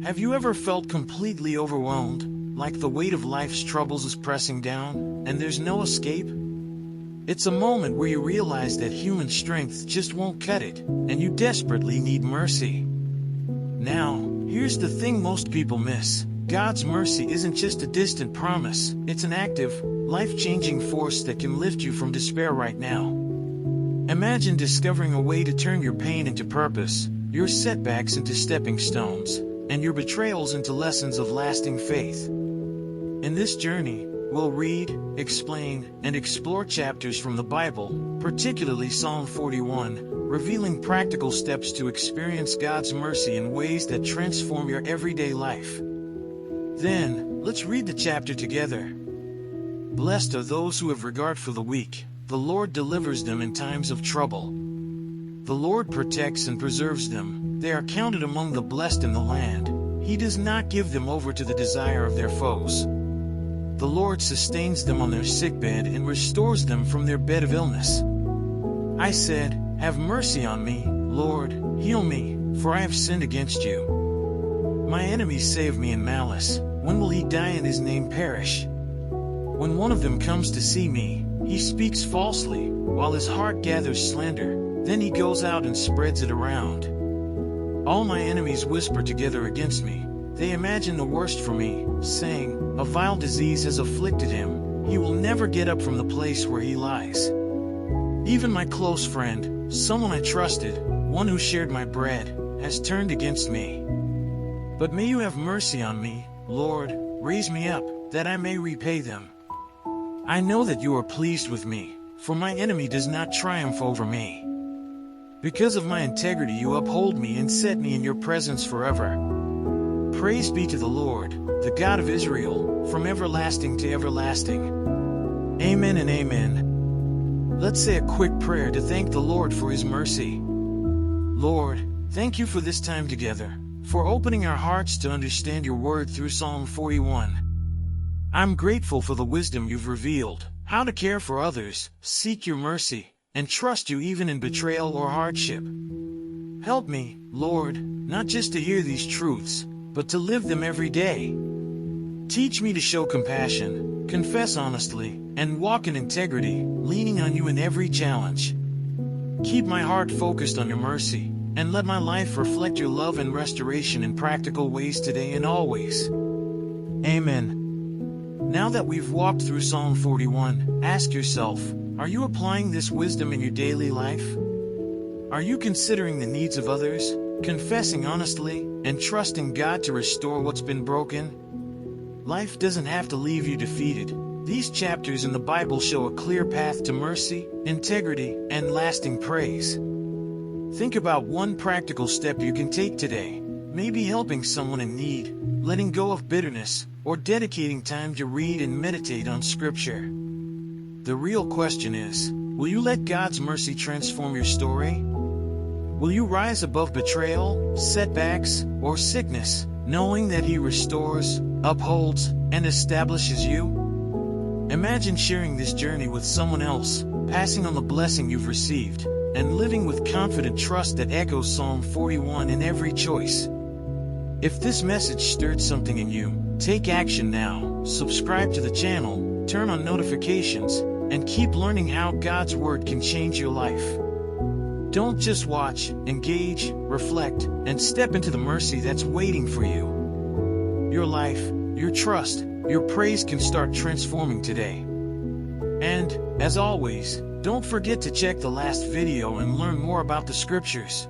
Have you ever felt completely overwhelmed, like the weight of life's troubles is pressing down, and there's no escape? It's a moment where you realize that human strength just won't cut it, and you desperately need mercy. Now, here's the thing most people miss. God's mercy isn't just a distant promise, it's an active, life-changing force that can lift you from despair right now. Imagine discovering a way to turn your pain into purpose, your setbacks into stepping stones, and your betrayals into lessons of lasting faith. In this journey, we'll read, explain, and explore chapters from the Bible, particularly Psalm 41, revealing practical steps to experience God's mercy in ways that transform your everyday life. Then, let's read the chapter together. Blessed are those who have regard for the weak. The Lord delivers them in times of trouble. The Lord protects and preserves them. They are counted among the blessed in the land. He does not give them over to the desire of their foes. The Lord sustains them on their sickbed and restores them from their bed of illness. I said, "Have mercy on me, Lord, heal me, for I have sinned against you." My enemies save me in malice. When will he die and his name perish? When one of them comes to see me, he speaks falsely, while his heart gathers slander. Then he goes out and spreads it around. All my enemies whisper together against me. They imagine the worst for me, saying, "A vile disease has afflicted him. He will never get up from the place where he lies." Even my close friend, someone I trusted, one who shared my bread, has turned against me. But may you have mercy on me, Lord, raise me up, that I may repay them. I know that you are pleased with me, for my enemy does not triumph over me. Because of my integrity you uphold me and set me in your presence forever. Praise be to the Lord, the God of Israel, from everlasting to everlasting. Amen and amen. Let's say a quick prayer to thank the Lord for his mercy. Lord, thank you for this time together, for opening our hearts to understand your word through Psalm 41. I'm grateful for the wisdom you've revealed, how to care for others, seek your mercy, and trust you even in betrayal or hardship. Help me, Lord, not just to hear these truths, but to live them every day. Teach me to show compassion, confess honestly, and walk in integrity, leaning on you in every challenge. Keep my heart focused on your mercy, and let my life reflect your love and restoration in practical ways today and always. Amen. Now that we've walked through Psalm 41, ask yourself, are you applying this wisdom in your daily life? Are you considering the needs of others, confessing honestly, and trusting God to restore what's been broken? Life doesn't have to leave you defeated. These chapters in the Bible show a clear path to mercy, integrity, and lasting praise. Think about one practical step you can take today. Maybe helping someone in need, letting go of bitterness, or dedicating time to read and meditate on Scripture. The real question is, will you let God's mercy transform your story? Will you rise above betrayal, setbacks, or sickness, knowing that He restores, upholds, and establishes you? Imagine sharing this journey with someone else, passing on the blessing you've received, and living with confident trust that echoes Psalm 41 in every choice. If this message stirred something in you, take action now. Subscribe to the channel, turn on notifications, and keep learning how God's Word can change your life. Don't just watch, engage, reflect, and step into the mercy that's waiting for you. Your life, your trust, your praise can start transforming today. And, as always, don't forget to check the last video and learn more about the Scriptures.